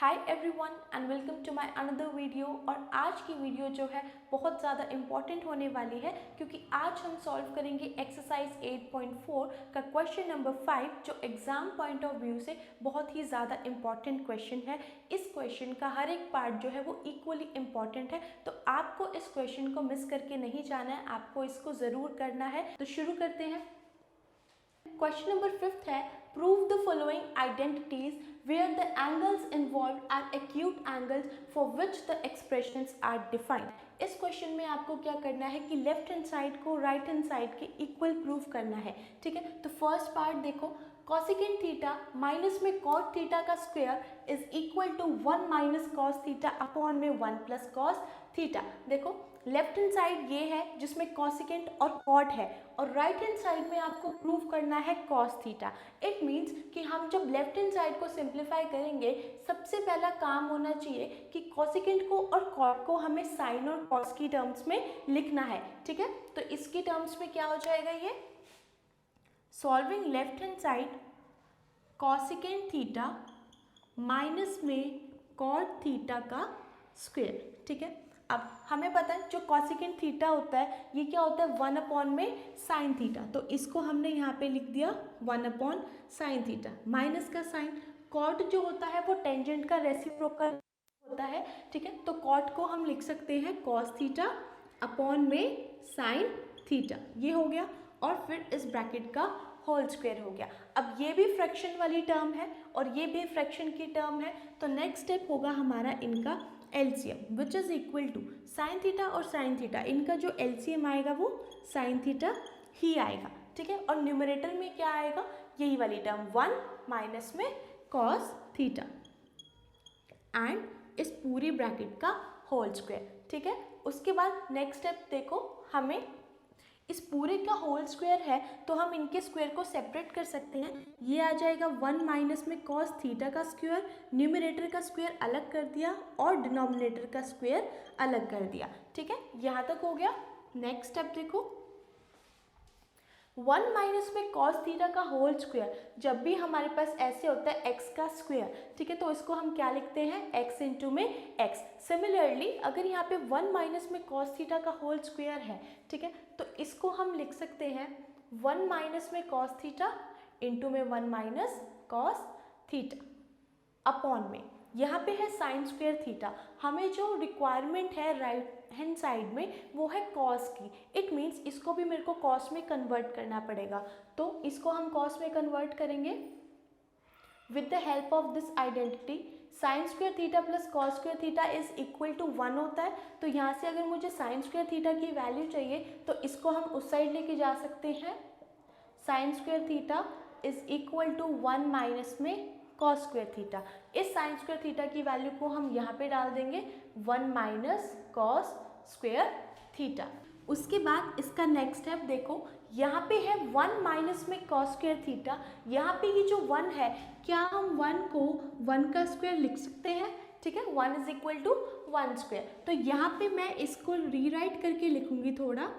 Hi everyone and welcome to my another video. और आज की वीडियो जो है बहुत ज़्यादा इम्पॉर्टेंट होने वाली है क्योंकि आज हम सॉल्व करेंगे एक्सरसाइज 8.4 का क्वेश्चन नंबर 5 जो एग्ज़ाम पॉइंट ऑफ व्यू से बहुत ही ज़्यादा इम्पॉर्टेंट क्वेश्चन है। इस क्वेश्चन का हर एक पार्ट जो है वो इक्वली इम्पॉर्टेंट है, तो आपको इस क्वेश्चन को मिस करके नहीं जाना है, आपको इसको ज़रूर करना है। तो शुरू करते हैं। क्वेश्चन नंबर 5 है, prove the following identities where the angles involved are acute angles for which the expressions are defined। इस क्वेश्चन में आपको क्या करना है कि लेफ्ट हैंड साइड को राइट हैंड साइड के इक्वल प्रूव करना है। ठीक है, तो फर्स्ट पार्ट देखो, कॉसिकेंट थीटा माइनस में कॉट थीटा का square is equal to 1 minus cos theta upon में 1 प्लस कॉस थीटा। देखो लेफ्ट हैंड साइड ये है जिसमें कॉसिकेंट और कॉट है और राइट हैंड साइड में आपको प्रूव करना है कॉस थीटा। इट मीन्स कि हम जब लेफ्ट हैंड साइड को सिंप्लीफाई करेंगे सबसे पहला काम होना चाहिए कि कॉसिकेंट को और कॉट को हमें साइन और कॉस की टर्म्स में लिखना है। ठीक है, तो इसकी टर्म्स में क्या हो जाएगा, ये solving left hand side cosecant theta minus में कॉट थीटा का स्क्वायर। ठीक है, अब हमें पता है जो कॉसिकेंट थीटा होता है ये क्या होता है 1 अपॉन में साइन थीटा, तो इसको हमने यहाँ पे लिख दिया 1 अपॉन साइन थीटा माइनस का साइन। कॉट जो होता है वो टेंजेंट का रेसिप्रोकल होता है। ठीक है, तो कॉट को हम लिख सकते हैं कॉस थीटा अपॉन में साइन थीटा, ये हो गया। और फिर इस ब्रैकेट का होल स्क्वायर हो गया। अब ये भी फ्रैक्शन वाली टर्म है और ये भी फ्रैक्शन की टर्म है, तो नेक्स्ट स्टेप होगा हमारा इनका LCM which is equal to sine theta और साइन थीटा, इनका जो एलसीएम आएगा वो साइन थीटा ही आएगा। ठीक है, और न्यूमरेटर में क्या आएगा, यही वाली टर्म 1 माइनस में कॉस थीटा एंड इस पूरी ब्रैकेट का होल स्क्वायर। ठीक है, उसके बाद नेक्स्ट स्टेप देखो, हमें इस पूरे का होल स्क्वायर है तो हम इनके स्क्वायर को सेपरेट कर सकते हैं। ये आ जाएगा 1 माइनस में कॉस थीटा का स्क्वायर, न्यूमरेटर का स्क्वायर अलग कर दिया और डिनोमिनेटर का स्क्वायर अलग कर दिया। ठीक है, यहाँ तक हो गया। नेक्स्ट स्टेप देखो, 1 माइनस में कॉस थीटा का होल स्क्वायर, जब भी हमारे पास ऐसे होता है x का स्क्वायर, ठीक है, तो इसको हम क्या लिखते हैं x इंटू में x। सिमिलरली अगर यहाँ पे 1 माइनस में कॉस थीटा का होल स्क्वायर है, ठीक है, तो इसको हम लिख सकते हैं 1 माइनस में कॉस थीटा इंटू में 1 माइनस कॉस थीटा अपॉन में यहाँ पे है साइन स्क्वायर थीटा। हमें जो रिक्वायरमेंट है राइट हैंड साइड में वो है कॉस की। इट मीन्स इसको भी मेरे को कॉस में कन्वर्ट करना पड़ेगा, तो इसको हम कॉस में कन्वर्ट करेंगे with the help of this identity. Sine square theta plus cos square theta is equal to 1 होता है, तो यहाँ से अगर मुझे साइन स्क्वायर थीटा की वैल्यू चाहिए तो इसको हम उस साइड लेके जा सकते हैं। Sine square theta is equal to 1 minus में कॉस स्क्वायर थीटा। इस साइन स्क्वायर थीटा की वैल्यू को हम यहाँ पे डाल देंगे 1 माइनस कॉस स्क्वायर थीटा। उसके बाद इसका नेक्स्ट स्टेप देखो, यहाँ पे है 1 माइनस में कॉस स्क्वायर थीटा। यहाँ पे ये जो 1 है, क्या हम 1 को 1 का स्क्वायर लिख सकते हैं? ठीक है, 1 इज इक्वल टू 1 स्क्वायर। तो यहाँ पे मैं इसको रीराइट करके लिखूंगी थोड़ा,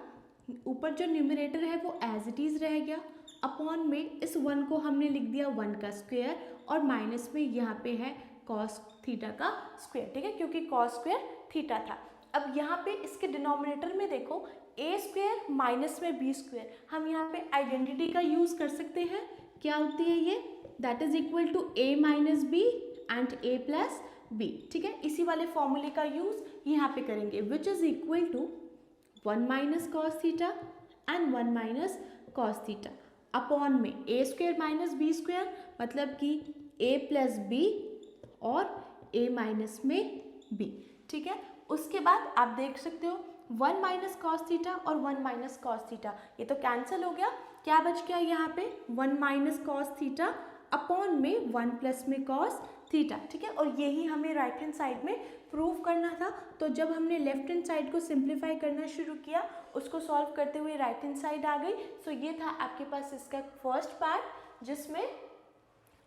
ऊपर जो न्यूमरेटर है वो एज इट इज़ रह गया, अपॉन में इस 1 को हमने लिख दिया 1 का स्क्वायर और माइनस में यहाँ पे है कॉस थीटा का स्क्वायर। ठीक है, क्योंकि कॉस स्क्वायर थीटा था। अब यहाँ पे इसके डिनोमिनेटर में देखो ए स्क्वायर माइनस में बी स्क्वायर, हम यहाँ पे आइडेंटिटी का यूज़ कर सकते हैं। क्या होती है ये, that is equal to A minus B and A plus B. ठीक है, इसी वाले फॉर्मूले का यूज़ यहाँ पे करेंगे which is equal to 1 minus cos theta and 1 minus cos theta upon में A square minus B square, मतलब कि ए प्लस बी और ए माइनस में बी। ठीक है, उसके बाद आप देख सकते हो 1 माइनस कॉस थीटा और 1 माइनस कॉस थीटा ये तो कैंसिल हो गया। क्या बच गया यहाँ पे 1 माइनस कॉस थीटा अपॉन में 1 प्लस में कॉस थीटा। ठीक है, और यही हमें राइट हैंड साइड में प्रूव करना था। तो जब हमने लेफ्ट हैंड साइड को सिंप्लीफाई करना शुरू किया, उसको सॉल्व करते हुए राइट हैंड साइड आ गई। सो ये था आपके पास इसका फर्स्ट पार्ट जिसमें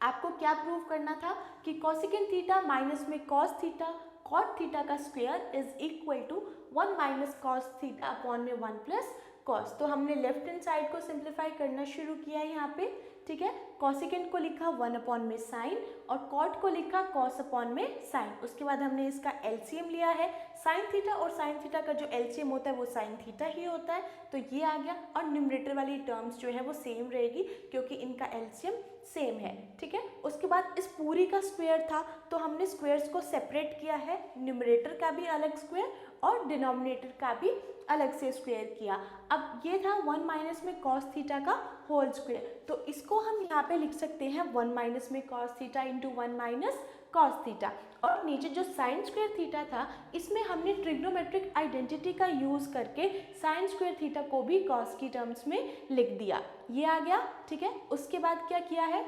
आपको क्या प्रूव करना था कि कॉसिकेंट थीटा माइनस में कॉस थीटा कॉट थीटा का square is equal to 1 minus cos theta upon में 1 प्लस कॉस। तो हमने लेफ्ट हैंड साइड को सिंप्लीफाई करना शुरू किया यहाँ पे। ठीक है। कॉसिकेंट को लिखा 1 अपॉन में साइन और कॉट को लिखा कॉस अपॉन में साइन। उसके बाद हमने इसका एलसीएम लिया है, साइन थीटा और साइन थीटा का जो एलसीएम होता है वो साइन थीटा ही होता है, तो ये आ गया। और न्यूमरेटर वाली टर्म्स जो है वो सेम रहेगी क्योंकि इनका एलसीएम सेम है, ठीक है। उसके बाद इस पूरी का स्क्वायर था तो हमने स्क्वायर्स को सेपरेट किया है, न्यूमरेटर का भी अलग स्क्वायर और डिनोमिनेटर का भी अलग से स्क्वायर किया। अब ये था 1 माइनस में कॉस थीटा का होल स्क्वायर, तो इसको हम यहाँ पे लिख सकते हैं 1 माइनस में cos theta into 1 minus cos theta. और नीचे जो साइन स्क्वायर थीटा था इसमें हमने ट्रिग्नोमेट्रिक आइडेंटिटी का यूज़ करके साइन स्क्वायर थीटा को भी कॉस की टर्म्स में लिख दिया, ये आ गया, ठीक है। उसके बाद क्या किया है,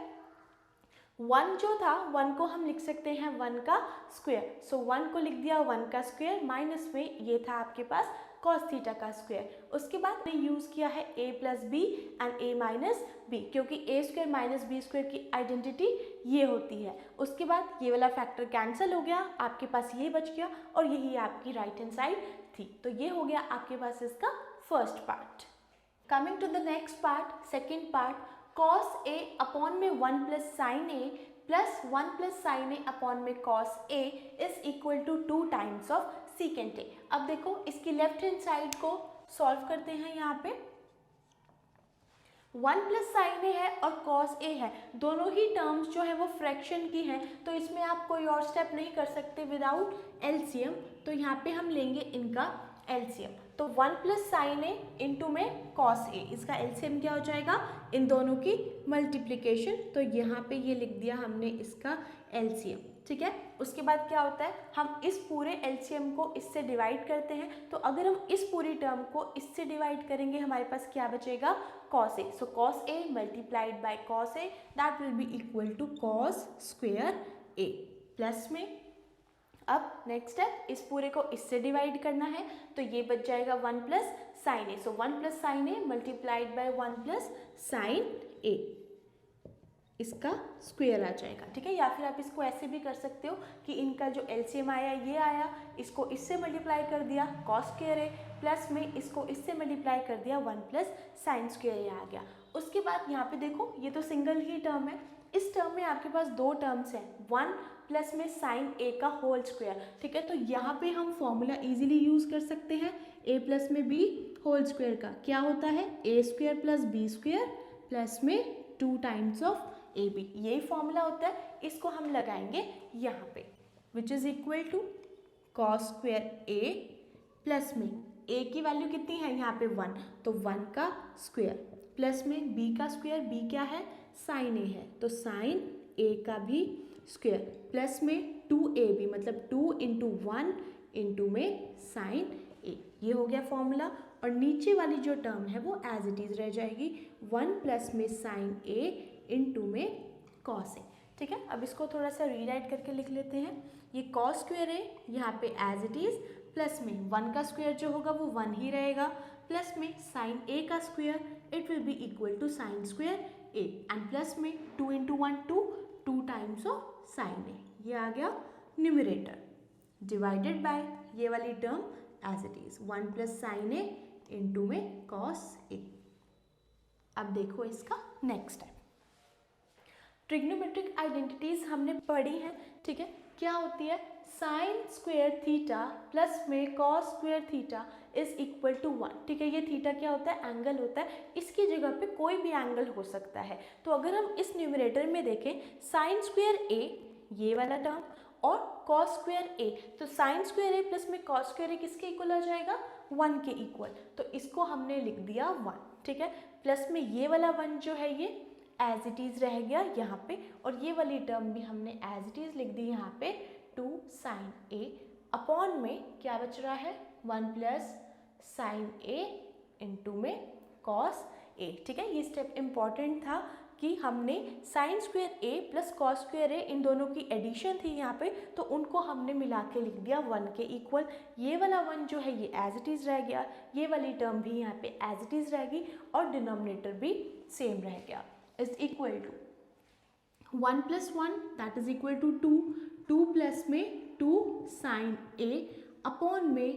1 जो था 1 को हम लिख सकते हैं 1 का स्क्वायर, सो 1 को लिख दिया 1 का स्क्वायर, माइनस में ये था आपके पास कॉस थीटा का स्क्वायर। उसके बाद हमने यूज़ किया है a plus B and a minus B, क्योंकि a square minus B square की आइडेंटिटी ये होती है। उसके बाद ये वाला फैक्टर कैंसिल हो गया, आपके पास ये बच गया और यही आपकी राइट हैंड साइड थी। तो ये हो गया आपके पास इसका first part. Coming to the next part, second part, cos a upon में 1 plus sine a plus 1 plus sine a upon में cos a is equal to 2 times of secant a। अब देखो इसकी लेफ्ट हैंड साइड को solve करते हैं। यहाँ पे 1 प्लस साइन a है और कॉस a है, दोनों ही टर्म्स जो है वो फ्रैक्शन की हैं, तो इसमें आप कोई और स्टेप नहीं कर सकते विदाउट एलसीएम, तो यहाँ पे हम लेंगे इनका एलसीएम। तो 1 प्लस साइन a इंटू में कॉस a, इसका एलसीएम क्या हो जाएगा, इन दोनों की मल्टीप्लिकेशन, तो यहाँ पे ये लिख दिया हमने इसका एलसीएम, ठीक है। उसके बाद क्या होता है, हम इस पूरे एलसीएम को इससे डिवाइड करते हैं, तो अगर हम इस पूरी टर्म को इससे डिवाइड करेंगे हमारे पास क्या बचेगा, cos a, so cos a multiplied by cos a that will be equal to cos square a plus में। अब नेक्स्ट स्टेप, इस पूरे को इससे डिवाइड करना है, तो ये बच जाएगा 1 plus sine a, so 1 plus sine a multiplied bye 1 plus sine a, इसका स्क्वायर आ जाएगा, ठीक है। या फिर आप इसको ऐसे भी कर सकते हो कि इनका जो एलसीएम आया ये आया, इसको इससे मल्टीप्लाई कर दिया कॉस स्क्वायर a प्लस में इसको इससे मल्टीप्लाई कर दिया 1 प्लस साइन स्क्वायर a आ गया। उसके बाद यहाँ पे देखो ये तो सिंगल ही टर्म है, इस टर्म में आपके पास दो टर्म्स हैं, 1 प्लस में साइन a का होल स्क्वायर, ठीक है। तो यहाँ पे हम फॉर्मूला इजीली यूज़ कर सकते हैं a प्लस में b होल स्क्वायर का, क्या होता है a square plus b square plus में 2 टाइम्स ऑफ ab, यही फॉर्मूला होता है, इसको हम लगाएंगे यहाँ पे, which is equal to cos square a plus में a की वैल्यू कितनी है यहाँ पे 1, तो 1 का स्क्वायर प्लस में b का स्क्वायर, b क्या है साइन a है, तो साइन a का भी स्क्वायर प्लस में 2ab मतलब 2 इंटू 1 इंटू में साइन a, ये हो गया फॉर्मूला। और नीचे वाली जो टर्म है वो एज इट इज़ रह जाएगी 1 प्लस में साइन a इंटू में कॉस a, ठीक है। अब इसको थोड़ा सा रीराइट करके लिख लेते हैं, ये कॉस स्क्वायर है यहाँ पे एज इट इज़, प्लस में 1 का स्क्वायर जो होगा वो 1 ही रहेगा, प्लस में साइन a का square it will be equal to sine square a and plus में 2 into 1 2 times of sine a, ये आ गया न्यूमरेटर, डिवाइडेड बाय ये वाली term as it is 1 plus sine a into में कॉस a। अब देखो इसका नेक्स्ट स्टेप, ट्रिग्नोमेट्रिक आइडेंटिटीज हमने पढ़ी हैं, ठीक है। क्या होती है, साइन स्क्वायर थीटा प्लस में cos square theta is equal to 1, ठीक है। ये थीटा क्या होता है, एंगल होता है, इसकी जगह पे कोई भी एंगल हो सकता है। तो अगर हम इस न्यूमरेटर में देखें साइन स्क्वायर a ये वाला टर्म और कॉस स्क्वायर a, तो साइन स्क्वायर a प्लस में कॉस स्क्वायर a किसके इक्वल आ जाएगा, 1 के इक्वल, तो इसको हमने लिख दिया 1, ठीक है। प्लस में ये वाला 1 जो है ये एज इट इज़ रह गया यहाँ पे, और ये वाली टर्म भी हमने एज इट इज़ लिख दी यहाँ पे 2 साइन a अपॉन में क्या बच रहा है 1 प्लस साइन a इंटू में कॉस a, ठीक है। ये स्टेप इम्पॉर्टेंट था कि हमने sign square a plus cos square a इन दोनों की एडिशन थी यहाँ पे, तो उनको हमने मिला के लिख दिया 1 के इक्वल। ये वाला 1 जो है ये एज इट इज़ रह गया, ये वाली टर्म भी यहाँ पे एज इट इज़ रहेगी और डिनोमिनेटर भी सेम रह गया, is equal to 1 plus 1 that is equal to 2, 2 plus में 2 साइन a अपॉन में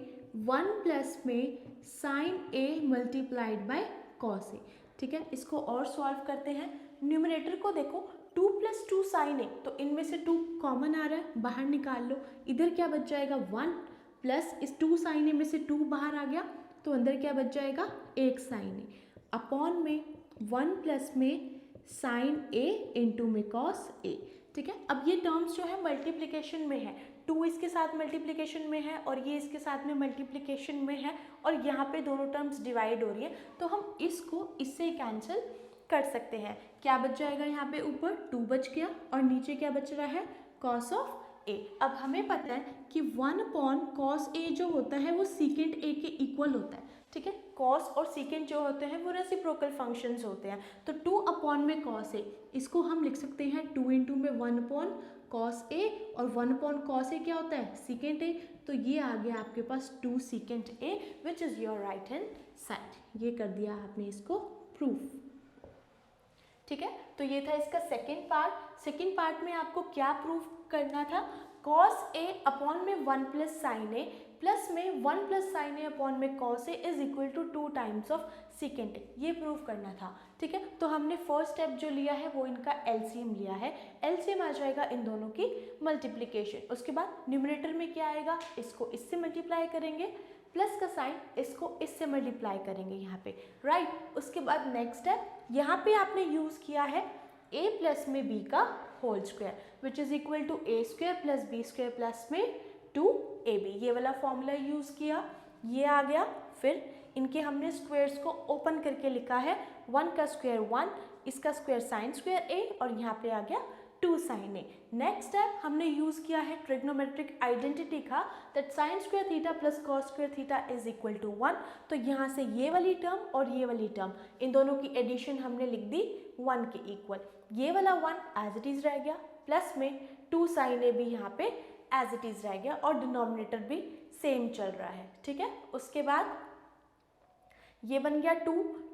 1 प्लस में sine a multiplied by cos a, ठीक है। इसको और सॉल्व करते हैं, न्यूमरेटर को देखो 2 + 2 sin a, तो इनमें से 2 कॉमन आ रहा है, बाहर निकाल लो। इधर क्या बच जाएगा 1 प्लस इस 2 sin a में से 2 बाहर आ गया, तो अंदर क्या बच जाएगा 1 sin a अपॉन में 1 प्लस में sin a इंटू में cos a। ठीक है, अब ये टर्म्स जो है मल्टीप्लिकेशन में है, 2 इसके साथ मल्टीप्लिकेशन में है और ये इसके साथ में मल्टीप्लिकेशन में है, और यहाँ पे दोनों टर्म्स डिवाइड हो रही है, तो हम इसको इससे कैंसिल कर सकते हैं। क्या बच जाएगा यहाँ पे, ऊपर 2 बच गया और नीचे क्या बच रहा है cos ऑफ a। अब हमें पता है कि 1/cos a जो होता है वो सीकेंट a के इक्वल होता है। ठीक है, cos और सीकेंट जो होते हैं वो रेसिप्रोकल फंक्शंस होते हैं, तो 2/cos a इसको हम लिख सकते हैं 2 इंटू में 1/cos a, और 1/cos a क्या होता है सीकेंट a, तो ये आ गया आपके पास 2 secant a which is your right hand side. ये कर दिया आपने इसको प्रूफ। ठीक है, तो ये था इसका सेकेंड पार्ट। सेकेंड पार्ट में आपको क्या प्रूफ करना था, cos a अपॉन में 1 प्लस साइन a प्लस में 1 प्लस साइन a अपॉन में cos a is equal to 2 times of secant a, ये प्रूफ करना था। ठीक है, तो हमने फर्स्ट स्टेप जो लिया है वो इनका एलसीएम लिया है, एलसीएम आ जाएगा इन दोनों की मल्टीप्लिकेशन। उसके बाद न्यूमरेटर में क्या आएगा, इसको इससे मल्टीप्लाई करेंगे, प्लस का साइन इसको इससे मल्टीप्लाई करेंगे यहाँ पे, राइट। उसके बाद नेक्स्ट स्टेप यहाँ पे आपने यूज़ किया है a प्लस में b का whole square which is equal to a square plus b square plus में 2ab, ये वाला फॉर्मूला यूज़ किया, ये आ गया। फिर इनके हमने स्क्वायर्स को ओपन करके लिखा है, 1 का स्क्वायर 1, इसका स्क्वायर साइन स्क्वायर a, और यहाँ पे आ गया 2 sin a। नेक्स्ट स्टेप हमने यूज़ किया है ट्रिग्नोमेट्रिक आइडेंटिटी का, that sine square theta plus cos square theta is equal to 1, तो यहाँ से ये वाली टर्म और ये वाली टर्म इन दोनों की एडिशन हमने लिख दी 1 के इक्वल, ये वाला 1 एज इट इज़ रह गया, प्लस में 2 sin a भी यहाँ पे एज इट इज़ रह गया, और डिनोमिनेटर भी सेम चल रहा है। ठीक है, उसके बाद ये बन गया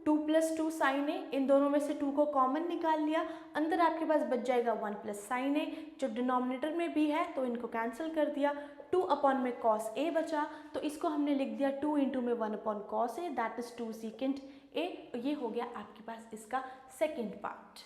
2 प्लस 2 sin a, इन दोनों में से 2 को कॉमन निकाल लिया, अंदर आपके पास बच जाएगा 1 प्लस sin a, जो डिनोमिनेटर में भी है तो इनको कैंसिल कर दिया, 2 अपॉन में cos a बचा, तो इसको हमने लिख दिया 2 इंटू में 1/cos a, that is 2 secant a। ये हो गया आपके पास इसका सेकेंड पार्ट।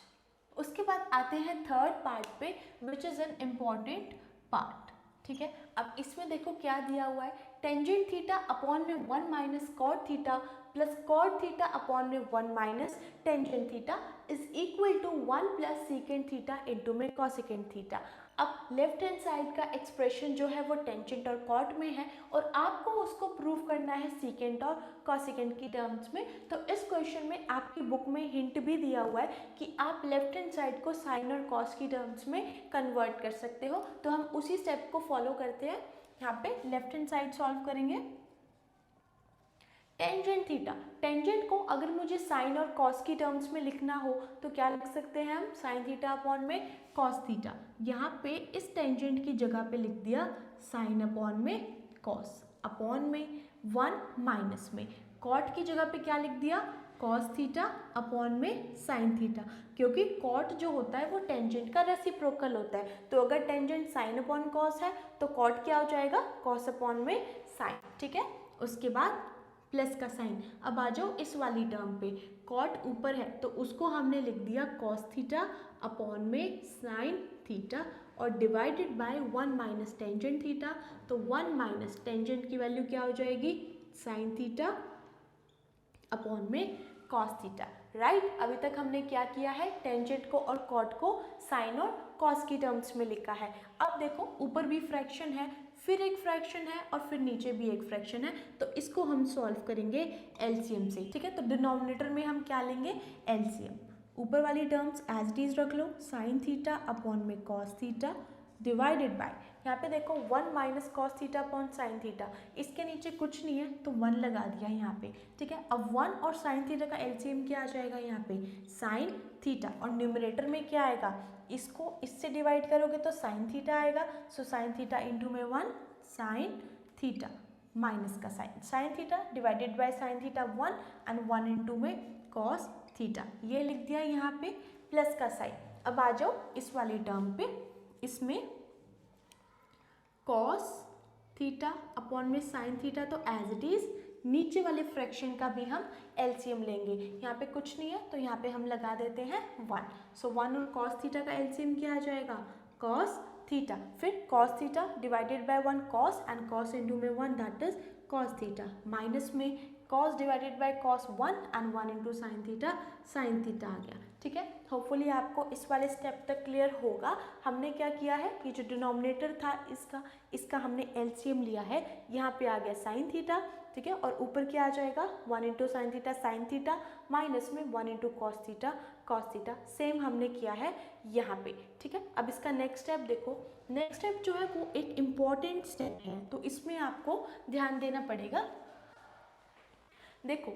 उसके बाद आते हैं थर्ड पार्ट पे which is an important part. ठीक है, अब इसमें देखो क्या दिया हुआ है, टेंजेंट थीटा अपॉन में 1 minus cot theta plus cot theta upon में 1 minus tangent theta is equal to 1 plus secant theta into में कॉसिकेंट थीटा। अब लेफ्ट हैंड साइड का एक्सप्रेशन जो है वो टेंजेंट और कॉट में है, और आपको उसको प्रूव करना है सीकेंट और कॉसिकेंट की टर्म्स में। तो इस क्वेश्चन में आपकी बुक में हिंट भी दिया हुआ है कि आप लेफ्ट हैंड साइड को साइन और कॉस की टर्म्स में कन्वर्ट कर सकते हो, तो हम उसी स्टेप को फॉलो करते हैं। यहाँ पे लेफ्ट हैंड साइड सॉल्व करेंगे। टेंजेंट थीटा, टेंजेंट को अगर मुझे साइन और कॉस की टर्म्स में लिखना हो तो क्या लिख सकते हैं हम, साइन थीटा अपॉन में कॉस थीटा। यहाँ पे इस टेंजेंट की जगह पे लिख दिया साइन अपॉन में कॉस, अपॉन में 1 माइनस में कॉट की जगह पे क्या लिख दिया कॉस थीटा अपॉन में साइन थीटा, क्योंकि कॉट जो होता है वो टेंजेंट का रेसिप्रोकल होता है, तो अगर टेंजेंट साइन अपॉन कॉस है तो कॉट क्या हो जाएगा कॉस अपॉन में साइन। ठीक है, उसके बाद प्लस का साइन। अब आ जाओ इस वाली टर्म पे, कॉट ऊपर है तो उसको हमने लिख दिया कॉस थीटा अपॉन में साइन थीटा, और divided by 1 minus tangent theta, तो 1 माइनस टेंजेंट की वैल्यू क्या हो जाएगी साइन थीटा अपॉन में कॉस थीटा, राइट। अभी तक हमने क्या किया है, टेंजेंट को और कॉट को साइन और कॉस की टर्म्स में लिखा है। अब देखो ऊपर भी फ्रैक्शन है, फिर एक फ्रैक्शन है, और फिर नीचे भी एक फ्रैक्शन है, तो इसको हम सॉल्व करेंगे एलसीएम से। ठीक है, तो डिनोमिनेटर में हम क्या लेंगे एलसीएम, ऊपर वाली टर्म्स एज इट इज रख लो, साइन थीटा अपॉन में कॉस थीटा डिवाइडेड बाय, यहाँ पे देखो 1 minus cos theta upon sine theta, इसके नीचे कुछ नहीं है तो 1 लगा दिया यहाँ पे। ठीक है, अब 1 और साइन थीटा का एलसीएम क्या आ जाएगा यहाँ पे साइन थीटा, और न्यूमरेटर में क्या आएगा, इसको इससे डिवाइड करोगे तो साइन थीटा आएगा, सो साइन थीटा इंटू में 1 साइन थीटा माइनस का sine, sine theta divided by sine theta 1 and 1 into में कॉस थीटा, ये लिख दिया यहाँ पे प्लस का साइन। अब आ जाओ इस वाली टर्म पे, इसमें कॉस थीटा अपॉन में साइन थीटा तो एज इट इज नीचे वाले फ्रैक्शन का भी हम एलसीएम लेंगे। यहाँ पे कुछ नहीं है तो यहाँ पे हम लगा देते हैं 1। सो 1 और कॉस थीटा का एलसीएम क्या आ जाएगा, कॉस थीटा। फिर cos theta divided by 1 cos, and cos into में 1 that is cos theta, minus में cos divided by cos 1 and 1 into sine theta आ गया। ठीक है, होपफुली आपको इस वाले स्टेप तक क्लियर होगा। हमने क्या किया है कि जो डिनोमिनेटर था इसका हमने एलसीएम लिया है, यहाँ पे आ गया साइन थीटा। ठीक है, और ऊपर क्या आ जाएगा 1 into sine theta sine theta, minus में 1 इंटू कॉस थीटा। सेम हमने किया है यहाँ पे। ठीक है, अब इसका नेक्स्ट स्टेप देखो। नेक्स्ट स्टेप जो है वो एक इम्पॉर्टेंट स्टेप है, तो इसमें आपको ध्यान देना पड़ेगा। देखो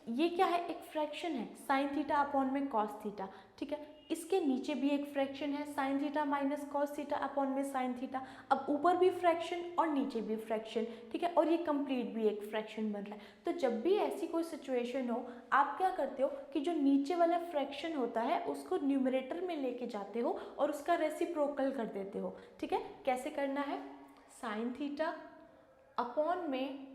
ये क्या है, एक फ्रैक्शन है साइन थीटा अपॉन में कॉस थीटा। ठीक है, इसके नीचे भी एक फ्रैक्शन है sine theta minus cos theta upon में साइन थीटा। अब ऊपर भी फ्रैक्शन और नीचे भी फ्रैक्शन। ठीक है, और ये कंप्लीट भी एक फ्रैक्शन बन रहा है। तो जब भी ऐसी कोई सिचुएशन हो, आप क्या करते हो कि जो नीचे वाला फ्रैक्शन होता है उसको न्यूमरेटर में लेके जाते हो और उसका रेसिप्रोकल कर देते हो। ठीक है, कैसे करना है, साइन थीटा अपॉन में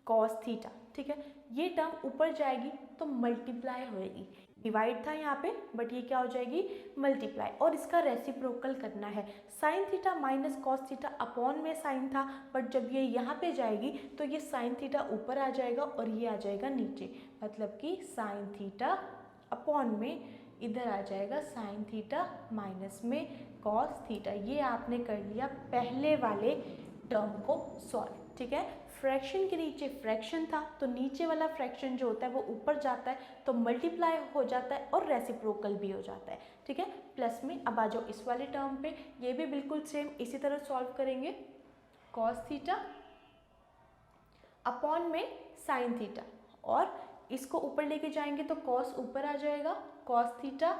कॉस थीटा। ठीक है, ये टर्म ऊपर जाएगी तो मल्टीप्लाई होएगी, डिवाइड था यहाँ पे बट ये क्या हो जाएगी मल्टीप्लाई, और इसका रेसिप्रोकल करना है। Sine theta minus cos theta upon में साइन था, बट जब ये यहाँ पे जाएगी तो ये साइन थीटा ऊपर आ जाएगा और ये आ जाएगा नीचे, मतलब कि साइन थीटा अपॉन में इधर आ जाएगा साइन थीटा माइनस में कॉस थीटा। ये आपने कर लिया पहले वाले टर्म को सॉल्व। ठीक है, फ्रैक्शन के नीचे फ्रैक्शन था तो नीचे वाला फ्रैक्शन जो होता है वो ऊपर जाता है तो मल्टीप्लाई हो जाता है और रेसिप्रोकल भी हो जाता है। ठीक है, प्लस में अब आ जाओ इस वाले टर्म पे, ये भी बिल्कुल सेम इसी तरह सॉल्व करेंगे। कॉस थीटा अपॉन में साइन थीटा, और इसको ऊपर लेके जाएंगे तो कॉस ऊपर आ जाएगा, कॉस थीटा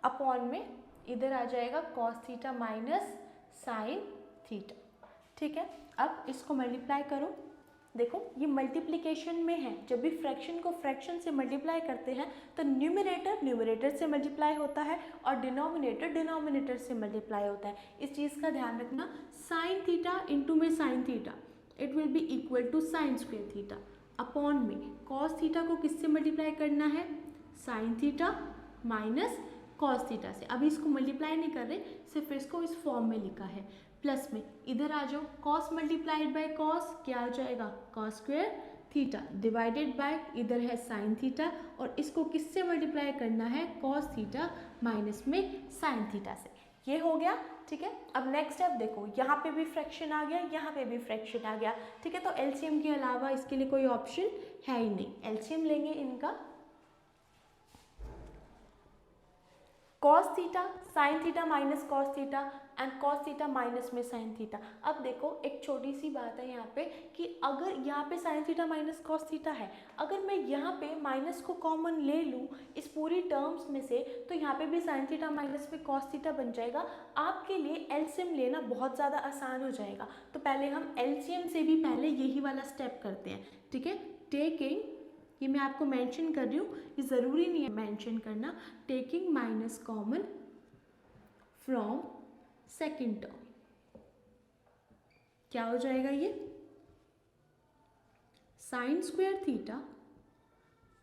अपॉन में इधर आ जाएगा cos theta minus sine theta. ठीक है, अब इसको मल्टीप्लाई करो। देखो ये मल्टीप्लिकेशन में है, जब भी फ्रैक्शन को फ्रैक्शन से मल्टीप्लाई करते हैं तो न्यूमरेटर से मल्टीप्लाई होता है और डिनोमिनेटर से मल्टीप्लाई होता है। इस चीज़ का ध्यान रखना। साइन थीटा इंटू में sine theta it will be equal to sine square theta upon में कॉस थीटा को किससे मल्टीप्लाई करना है, sine theta minus cos theta से। अभी इसको मल्टीप्लाई नहीं कर रहे, सिर्फ इसको इस फॉर्म में लिखा है। प्लस में इधर आ जाओ, कॉस मल्टीप्लाइड बाय कॉस क्या आ जाएगा cos square theta, divided bye इधर है साइन थीटा, और इसको किससे मल्टीप्लाई करना है कॉस थीटा माइनस में साइन थीटा से। ये हो गया। ठीक है, अब नेक्स्ट स्टेप देखो, यहाँ पे भी फ्रैक्शन आ गया, यहाँ पे भी फ्रैक्शन आ गया। ठीक है, तो एलसीएम के अलावा इसके लिए कोई ऑप्शन है ही नहीं। एलसीएम लेंगे इनका, cos theta sine theta minus cos theta and cos theta minus में साइन थीटा। अब देखो एक छोटी सी बात है यहाँ पे कि अगर यहाँ पे sine theta minus cos theta है, अगर मैं यहाँ पे माइनस को कॉमन ले लूँ इस पूरी टर्म्स में से, तो यहाँ पे भी साइन थीटा माइनस में कॉस थीटा बन जाएगा। आपके लिए एलसीएम लेना बहुत ज़्यादा आसान हो जाएगा। तो पहले हम एलसीएम से भी पहले यही वाला स्टेप करते हैं। ठीक है, टेकिंग, ये मैं आपको मेंशन कर रही हूँ, ये ज़रूरी नहीं है मेंशन करना, taking minus common from second term क्या हो जाएगा, ये साइन स्क्वायर थीटा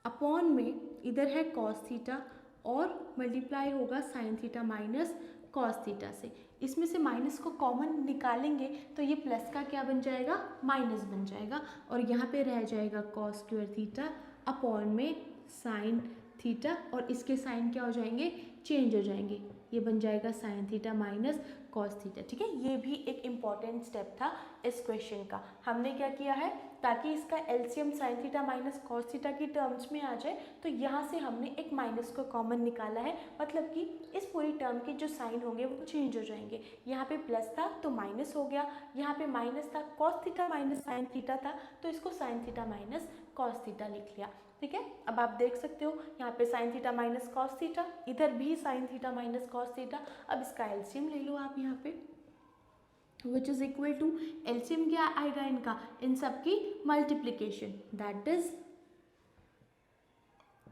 अपॉन में इधर है कॉस थीटा और मल्टीप्लाई होगा sign theta minus cos theta से। इसमें से माइनस को कॉमन निकालेंगे तो ये प्लस का क्या बन जाएगा माइनस बन जाएगा, और यहाँ पे रह जाएगा कॉस स्क्वायर थीटा अपॉन में साइन थीटा, और इसके साइन क्या हो जाएंगे चेंज हो जाएंगे, ये बन जाएगा sign theta minus cos theta. ठीक है, ये भी एक इम्पॉर्टेंट स्टेप था इस क्वेश्चन का। हमने क्या किया है, ताकि इसका LCM sign theta minus cos theta की टर्म्स में आ जाए, तो यहाँ से हमने एक माइनस को कॉमन निकाला है, मतलब कि इस पूरी टर्म के जो साइन होंगे वो चेंज हो जाएंगे। यहाँ पे प्लस था तो माइनस हो गया, यहाँ पे माइनस था, cos theta minus sine theta था तो इसको sign theta minus cos theta लिख लिया। ठीक है, अब आप देख सकते हो यहाँ पे sine theta minus cos theta, इधर भी sine theta minus cos theta. अब इसका एलसीएम ले लो आप यहाँ पे, which is equal to, LCM क्या आएगा इनका, इन सब की multiplication, that is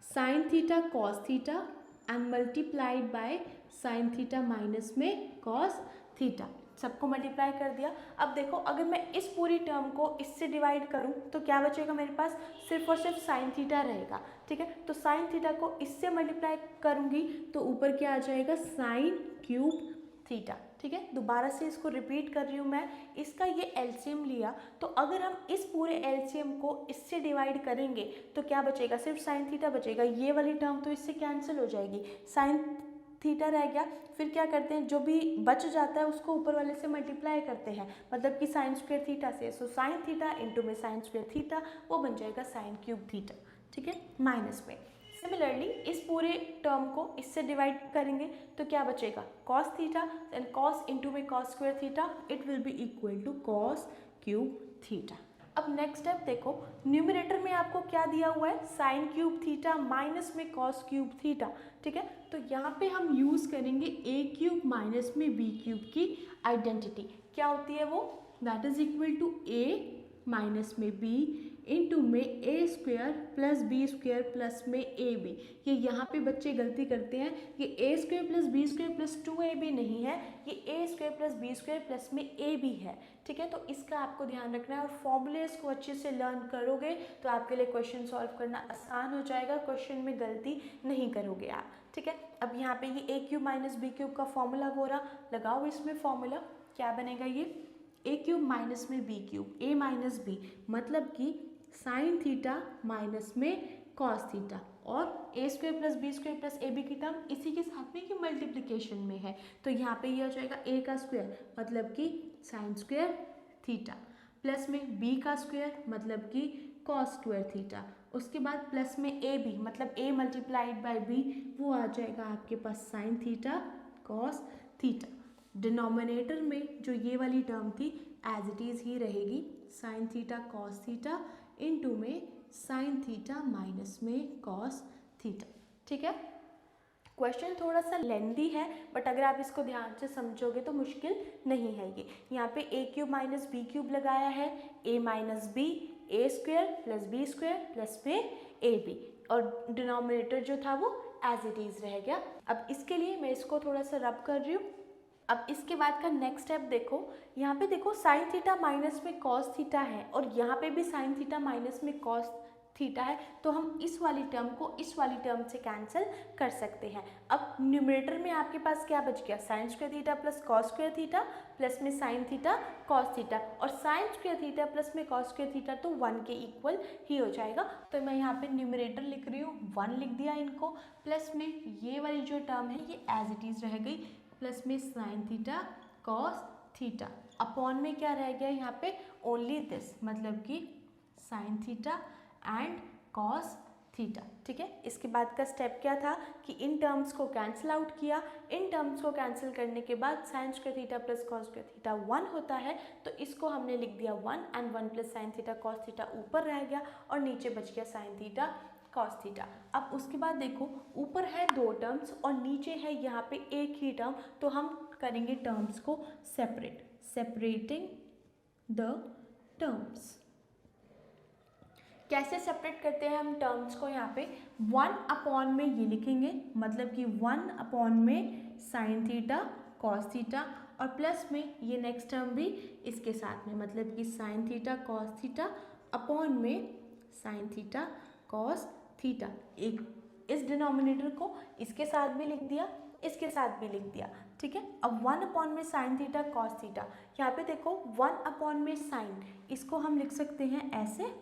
sine theta cos theta and multiplied by sine theta minus में कॉस थीटा। सबको मल्टीप्लाई कर दिया। अब देखो अगर मैं इस पूरी टर्म को इससे डिवाइड करूं तो क्या बचेगा मेरे पास, सिर्फ और सिर्फ साइन थीटा रहेगा, ठीक है। तो साइन थीटा को इससे मल्टीप्लाई करूंगी तो ऊपर क्या आ जाएगा, साइन क्यूब थीटा, ठीक है। दोबारा से इसको रिपीट कर रही हूँ मैं, इसका ये एलसीएम लिया, तो अगर हम इस पूरे एलसीएम को इससे डिवाइड करेंगे तो क्या बचेगा, सिर्फ साइन थीटा बचेगा। ये वाली टर्म तो इससे कैंसिल हो जाएगी, साइन थीटा रह गया। फिर क्या करते हैं, जो भी बच जाता है उसको ऊपर वाले से मल्टीप्लाई करते हैं, मतलब कि साइन स्क्वायर थीटा से। सो साइन थीटा इंटू में साइन स्क्वायर थीटा, वो बन जाएगा साइन क्यूब थीटा, ठीक है, माइनस में। सिमिलरली इस पूरे टर्म को इससे डिवाइड करेंगे तो क्या बचेगा, cos theta, and cos into में cos square theta, it will be equal to cos cube theta. अब नेक्स्ट स्टेप देखो, न्यूमरेटर में आपको क्या दिया हुआ है, साइन क्यूब थीटा माइनस में कॉस क्यूब थीटा, ठीक है। तो यहाँ पे हम यूज़ करेंगे ए क्यूब माइनस में बी क्यूब की आइडेंटिटी। क्या होती है वो, that is equal to A minus में बी इंटू में A square plus b square plus में ए बी। ये यहाँ पे बच्चे गलती करते हैं, ये a square plus b square plus 2ab नहीं है, ये a square plus b square plus में ए बी है, ठीक है। तो इसका आपको ध्यान रखना है, और फॉर्मूलेस को अच्छे से लर्न करोगे तो आपके लिए क्वेश्चन सॉल्व करना आसान हो जाएगा, क्वेश्चन में गलती नहीं करोगे आप, ठीक है। अब यहाँ पे ये a cube minus b cube का फॉर्मूला हो रहा, लगाओ इसमें फॉर्मूला, क्या बनेगा ये, ए क्यूब माइनस में b cube, a minus b मतलब कि साइन थीटा माइनस में कॉस थीटा, और a square plus b square plus a b की टर्म इसी के साथ में कि मल्टीप्लिकेशन में है, तो यहाँ पे ये हो जाएगा ए का स्क्वायर मतलब कि साइन स्क्वायर थीटा, प्लस में बी का स्क्वायर मतलब कि कॉस स्क्वायर थीटा, उसके बाद प्लस में ए बी मतलब ए मल्टीप्लाइड बाय बी, वो आ जाएगा आपके पास sine theta cos theta. Denominator में जो ये वाली टर्म थी एज इट इज़ ही रहेगी, sign theta cos theta into में साइन थीटा माइनस में कॉस थीटा, ठीक है। क्वेश्चन थोड़ा सा लेंदी है, बट अगर आप इसको ध्यान से समझोगे तो मुश्किल नहीं है ये। यहाँ पे a cube minus b cube लगाया है, a minus b, a square plus b square plus में ए बी, और डिनोमिनेटर जो था वो एज इट इज़ रह गया। अब इसके लिए मैं इसको थोड़ा सा रब कर रही हूँ। अब इसके बाद का नेक्स्ट स्टेप देखो, यहाँ पे देखो साइन थीटा माइनस में कॉस थीटा है, और यहाँ पे भी साइन थीटा माइनस में कॉस थीटा है, तो हम इस वाली टर्म को इस वाली टर्म से कैंसिल कर सकते हैं। अब न्यूमरेटर में आपके पास क्या बच गया, sign square theta plus cos square theta plus में साइन थीटा कॉस थीटा, और साइन स्क्वायर थीटा प्लस में कॉस स्क्वायर थीटा तो 1 के इक्वल ही हो जाएगा। तो मैं यहाँ पे न्यूमरेटर लिख रही हूँ, 1 लिख दिया इनको, प्लस में ये वाली जो टर्म है ये एज इट इज़ रह गई, प्लस में sine theta cos theta, upon में क्या रह गया यहाँ पे, ओनली दिस मतलब कि sine theta and cos theta, ठीक है। इसके बाद का स्टेप क्या था कि इन टर्म्स को कैंसिल आउट किया, इन टर्म्स को कैंसिल करने के बाद sign square theta plus cos square theta 1 होता है, तो इसको हमने लिख दिया 1, and 1 plus sign theta cos theta ऊपर रह गया और नीचे बच गया साइन थीटा कॉस थीटा। अब उसके बाद देखो ऊपर है 2 टर्म्स और नीचे है यहाँ पे एक ही टर्म, तो हम करेंगे टर्म्स को सेपरेट, सेपरेटिंग द टर्म्स। कैसे सेपरेट करते हैं हम टर्म्स को, यहाँ पे 1 अपॉन में ये लिखेंगे मतलब कि 1 अपॉन में साइन थीटा कॉस थीटा, और प्लस में ये नेक्स्ट टर्म भी इसके साथ में मतलब कि sine theta cos theta upon में साइन थीटा कॉस थीटा। एक इस डिनोमिनेटर को इसके साथ भी लिख दिया, इसके साथ भी लिख दिया, ठीक है। अब 1 अपॉन में साइन थीटा कॉस थीटा, यहाँ पे देखो 1 अपॉन में साइन, इसको हम लिख सकते हैं ऐसे,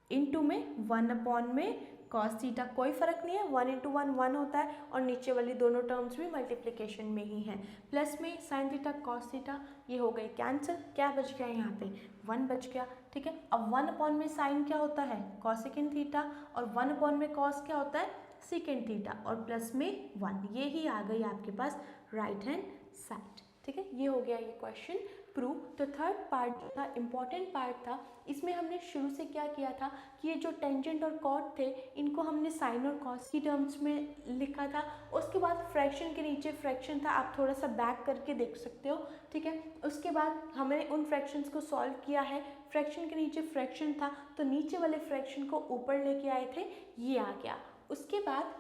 इनटू में 1 अपॉन में कॉस थीटा, कोई फर्क नहीं है, 1 इंटू 1 1 होता है, और नीचे वाली दोनों टर्म्स भी मल्टीप्लिकेशन में ही हैं, प्लस में साइन थीटा कॉस थीटा, ये हो गई कैंसिल, क्या बच गया यहाँ पे 1 बच गया, ठीक है। अब 1 अपॉन में साइन क्या होता है, कॉसेकेंड थीटा, और 1 अपॉन में कॉस क्या होता है, सेकेंड थीटा, और प्लस में 1, ये ही आ गई आपके पास राइट हैंड साइड, ठीक है। ये हो गया ये क्वेश्चन प्रूव। तो थर्ड पार्ट जो था इम्पॉर्टेंट पार्ट था, इसमें हमने शुरू से क्या किया था कि ये जो टेंजेंट और कॉट थे इनको हमने साइन और कॉस की टर्म्स में लिखा था, उसके बाद फ्रैक्शन के नीचे फ्रैक्शन था, आप थोड़ा सा बैक करके देख सकते हो, ठीक है। उसके बाद हमने उन फ्रैक्शंस को सॉल्व किया है, फ्रैक्शन के नीचे फ्रैक्शन था तो नीचे वाले फ्रैक्शन को ऊपर लेके आए थे, ये आ गया। उसके बाद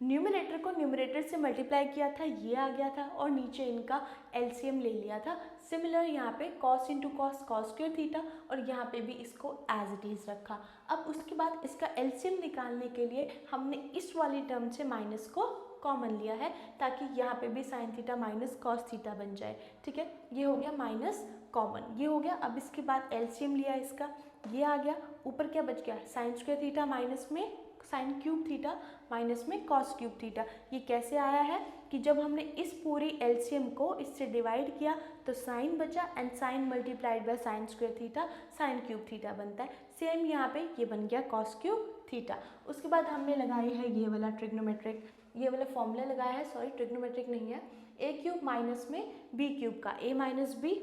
न्यूमरेटर को न्यूमरेटर से मल्टीप्लाई किया था, ये आ गया था, और नीचे इनका एलसीएम ले लिया था। सिमिलर यहाँ पे cos into cos cos square theta, और यहाँ पे भी इसको एज इट इज़ रखा। अब उसके बाद इसका एलसीएम निकालने के लिए हमने इस वाली टर्म से माइनस को कॉमन लिया है, ताकि यहाँ पे भी sine theta minus cos theta बन जाए। ठीक है, ये हो गया माइनस कॉमन, ये हो गया। अब इसके बाद एलसीएम लिया इसका, ये आ गया। ऊपर क्या बच गया, साइन स्क्वायर थीटा माइनस में साइन क्यूब थीटा माइनस में कॉस क्यूब थीटा। ये कैसे आया है कि जब हमने इस पूरी एलसीएम को इससे डिवाइड किया तो साइन बचा, and sine multiplied by sine square theta sine cube theta बनता है। सेम यहाँ पे ये बन गया कॉस क्यूब थीटा। उसके बाद हमने लगाई है ये वाला ट्रिग्नोमेट्रिक, ये वाला फॉर्मूला लगाया है, सॉरी ट्रिग्नोमेट्रिक नहीं है, ए क्यूब माइनस में बी क्यूब का a minus b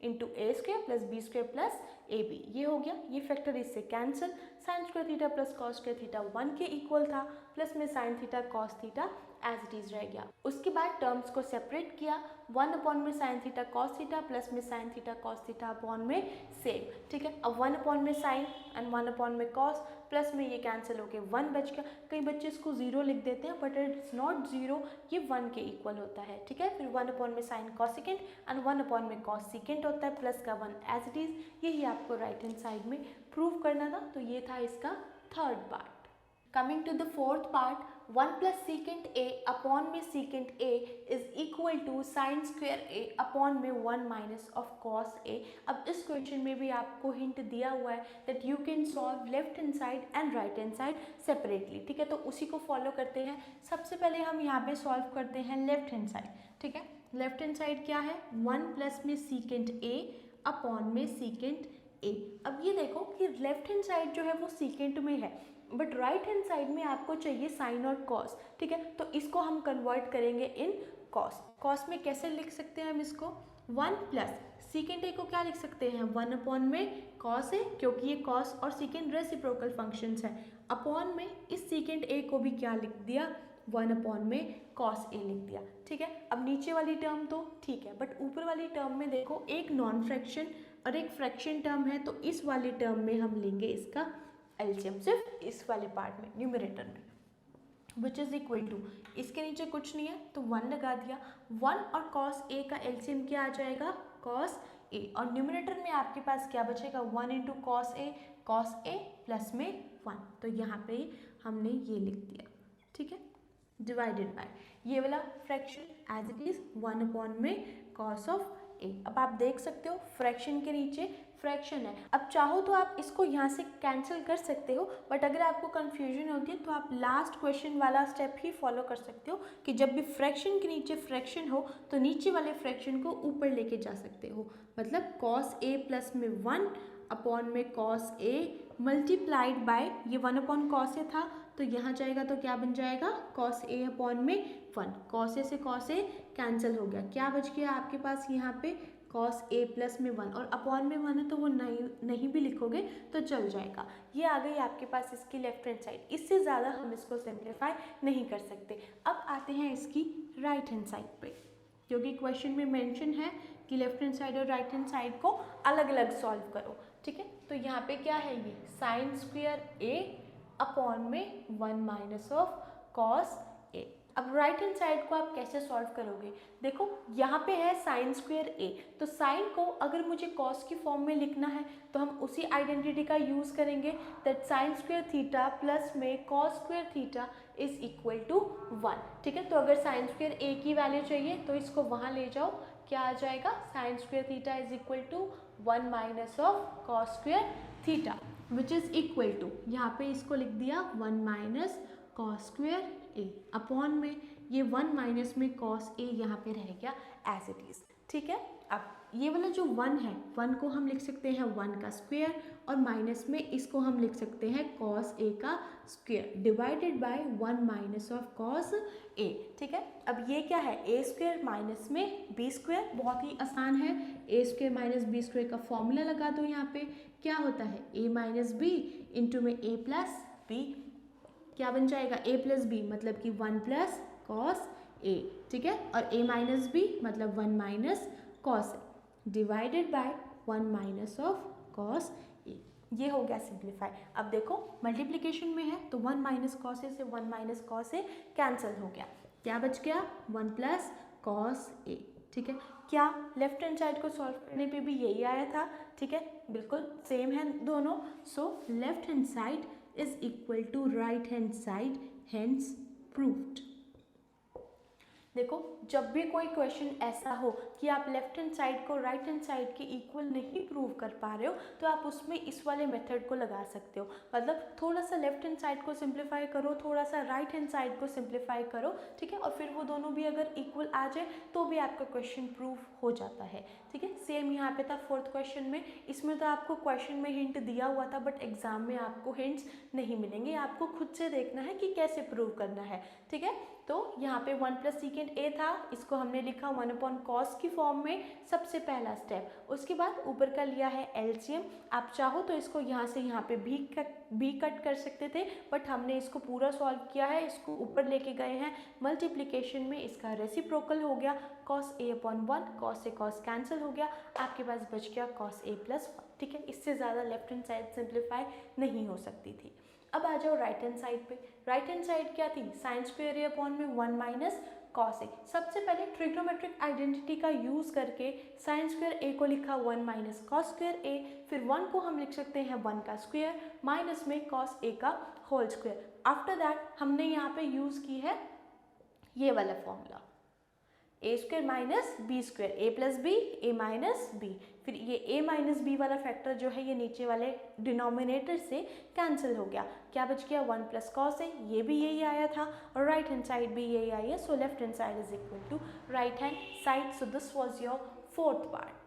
into a square plus b square plus a b, ये हो गया। ये फैक्टर इससे cancel, sine square theta plus cos square theta 1 के इक्वल था, प्लस में sine theta cos theta as it is रह गया। उसके बाद टर्म्स को सेपरेट किया, 1 अपॉन में sine theta cos theta plus में sine theta cos theta upon में सेम। ठीक है, अब 1 अपॉन में साइन एंड 1 अपॉन में कॉस, प्लस में ये कैंसिल होके 1 बच गया। कई बच्चे इसको 0 लिख देते हैं, बट इट्स नॉट 0, ये 1 के इक्वल होता है। ठीक है, फिर 1 अपॉन में साइन कॉसिकेंट एंड 1 अपॉन में कॉस सीकेंट होता है, प्लस का 1 एज इट इज। यही आपको राइट हैंड साइड में प्रूव करना था। तो ये था इसका third part. Coming to the fourth part, 1 plus secant a upon में secant a is equal to sine square A upon में 1 माइनस ऑफ कॉस ए। अब इस क्वेश्चन में भी आपको हिंट दिया हुआ है that you can solve left hand side and right hand side separately. ठीक है, तो उसी को फॉलो करते हैं। सबसे पहले हम यहाँ पे सॉल्व करते हैं लेफ्ट हैंड साइड। ठीक है, लेफ्ट हैंड साइड क्या है, 1 प्लस में सीकेंट ए अपॉन में सीकेंट ए। अब ये देखो कि लेफ्ट हैंड साइड जो है वो सीकेंट में है, बट राइट हैंड साइड में आपको चाहिए साइन और कॉस। ठीक है, तो इसको हम कन्वर्ट करेंगे इन कॉस। कॉस में कैसे लिख सकते हैं हम इसको, 1 प्लस सीकेंट ए को क्या लिख सकते हैं, 1 अपॉन में कॉस ए, क्योंकि ये कॉस और सीकेंट रेसिप्रोकल फंक्शंस है, अपॉन में इस सीकेंट ए को भी क्या लिख दिया, 1 अपॉन में कॉस ए लिख दिया। ठीक है, अब नीचे वाली टर्म तो ठीक है, बट ऊपर वाली टर्म में देखो एक नॉन फ्रैक्शन और एक फ्रैक्शन टर्म है, तो इस वाली टर्म में हम लेंगे इसका एलसीएम, सिर्फ इस वाले पार्ट में न्यूमरेटर में, विच इज इक्वल टू, इसके नीचे कुछ नहीं है तो 1 लगा दिया। 1 और कॉस ए का एलसीएम क्या आ जाएगा, कॉस ए, और न्यूमरेटर में आपके पास क्या बचेगा, 1 इंटू कॉस ए प्लस में 1, तो यहाँ पे हमने ये लिख दिया। ठीक है, डिवाइडेड बाय ये वाला fraction as it is 1 upon में कॉस ऑफ ए। अब आप देख सकते हो फ्रैक्शन के नीचे फ्रैक्शन है। अब चाहो तो आप इसको यहाँ से कैंसिल कर सकते हो, बट अगर आपको कंफ्यूजन होती है तो आप लास्ट क्वेश्चन वाला स्टेप ही फॉलो कर सकते हो कि जब भी फ्रैक्शन के नीचे फ्रैक्शन हो तो नीचे वाले फ्रैक्शन को ऊपर लेके जा सकते हो। मतलब कॉस ए प्लस में 1 अपॉन में कॉस ए मल्टीप्लाइड बाय ये 1 अपॉन कॉस ए था, तो यहाँ जाएगा तो क्या बन जाएगा, कॉस ए अपॉन में 1, कॉस ए से कॉस ए कैंसिल हो गया, क्या बच गया आपके पास यहाँ पे कॉस ए प्लस में 1, और अपॉन में 1 है तो वो नहीं भी लिखोगे तो चल जाएगा। ये आ गई आपके पास इसकी लेफ्ट हैंड साइड। इससे ज़्यादा हम इसको सिंप्लीफाई नहीं कर सकते। अब आते हैं इसकी राइट हैंड साइड पे, क्योंकि क्वेश्चन में मेंशन है कि लेफ्ट हैंड साइड और राइट हैंड साइड को अलग अलग सॉल्व करो। ठीक है, तो यहाँ पे क्या है, ये साइन स्क्वायर ए अपॉन में 1 माइनस ऑफ कॉस ए। अब राइट हैंड साइड को आप कैसे सॉल्व करोगे, देखो यहाँ पे है साइन स्क्वायर ए, तो साइन को अगर मुझे कॉस की फॉर्म में लिखना है तो हम उसी आइडेंटिटी का यूज़ करेंगे, that sine square theta plus में cos square theta is equal to 1। ठीक है, तो अगर साइन स्क्वायर ए की वैल्यू चाहिए तो इसको वहाँ ले जाओ, क्या आ जाएगा, sine square theta is equal to 1 minus of cos square theta which is equal to, यहाँ पे इसको लिख दिया 1 माइनस कॉस स्क्वायर ए अपॉन में ये 1 माइनस में कॉस ए यहाँ पे रह गया एज इट इज। ठीक है, अब ये वाला जो 1 है, 1 को हम लिख सकते हैं 1 का स्क्वायर, और माइनस में इसको हम लिख सकते हैं कॉस ए का square divided by 1 minus of cos a. ठीक है, अब ये क्या है, ए स्क्वायर माइनस में बी स्क्वायर, बहुत ही आसान है, a square minus B square का फॉर्मूला लगा दो। यहाँ पे क्या होता है, ए माइनस बी इंटू में ए प्लस बी, क्या बन जाएगा, ए प्लस बी मतलब कि 1 प्लस कॉस ए। ठीक है, और ए माइनस बी मतलब 1 minus cos a divided by 1 minus of cos a. ये हो गया सिंप्लीफाई। अब देखो मल्टीप्लिकेशन में है तो 1 माइनस कॉस ए से 1 माइनस कॉस ए कैंसिल हो गया, क्या बच गया 1 प्लस कॉस ए। ठीक है, क्या लेफ्ट हैंड साइड को सॉल्व करने पे भी यही आया था। ठीक है, बिल्कुल सेम है दोनों। So left hand side is equal to right hand side, hence proved. देखो जब भी कोई क्वेश्चन ऐसा हो कि आप लेफ्ट हैंड साइड को राइट हैंड साइड के इक्वल नहीं प्रूव कर पा रहे हो तो आप उसमें इस वाले मेथड को लगा सकते हो। मतलब थोड़ा सा लेफ्ट हैंड साइड को सिंप्लीफाई करो, थोड़ा सा राइट हैंड साइड को सिंप्लीफाई करो। ठीक है, और फिर वो दोनों भी अगर इक्वल आ जाए तो भी आपका क्वेश्चन प्रूव हो जाता है। ठीक है, सेम यहाँ पे था फोर्थ क्वेश्चन में। इसमें तो आपको क्वेश्चन में हिंट दिया हुआ था बट एग्जाम में आपको हिंट्स नहीं मिलेंगे, आपको खुद से देखना है कि कैसे प्रूव करना है। ठीक है, तो यहाँ पे 1 प्लस सीकेंट ए था, इसको हमने लिखा 1 अपॉन कॉस की फॉर्म में, सबसे पहला स्टेप। उसके बाद ऊपर का लिया है एलसीएम। आप चाहो तो इसको यहाँ से यहाँ पे भी कट कर सकते थे बट हमने इसको पूरा सॉल्व किया है, इसको ऊपर लेके गए हैं मल्टीप्लिकेशन में, इसका रेसिप्रोकल हो गया कॉस ए अपॉन 1, कॉस से कॉस कैंसिल हो गया, आपके पास बच गया कॉस ए प्लस 1। ठीक है, इससे ज़्यादा लेफ्ट हैंड साइड सिंप्लीफाई नहीं हो सकती थी। अब आ जाओ राइट हैंड साइड पे। राइट हैंड साइड क्या थी, साइन स्क्वायर ए अपॉन में 1 माइनस कॉस ए। सबसे पहले ट्रिग्नोमेट्रिक आइडेंटिटी का यूज करके साइन स्क्वायर ए को लिखा 1 माइनस कॉस स्क्वायर ए, फिर 1 को हम लिख सकते हैं 1 का स्क्वायर माइनस में कॉस ए का होल स्क्वायर। आफ्टर दैट हमने यहाँ पे यूज की है ये वाला फॉर्मूला, ए स्क्वायर माइनस बी स्क्वायर, ए प्लस बी ए माइनस बी। फिर ये ए माइनस बी वाला फैक्टर जो है ये नीचे वाले डिनोमिनेटर से कैंसिल हो गया, क्या बच गया 1 प्लस कॉस है, ये भी यही आया था और राइट हैंड साइड भी यही आई है। So left hand side is equal to right hand side. So this was your fourth part.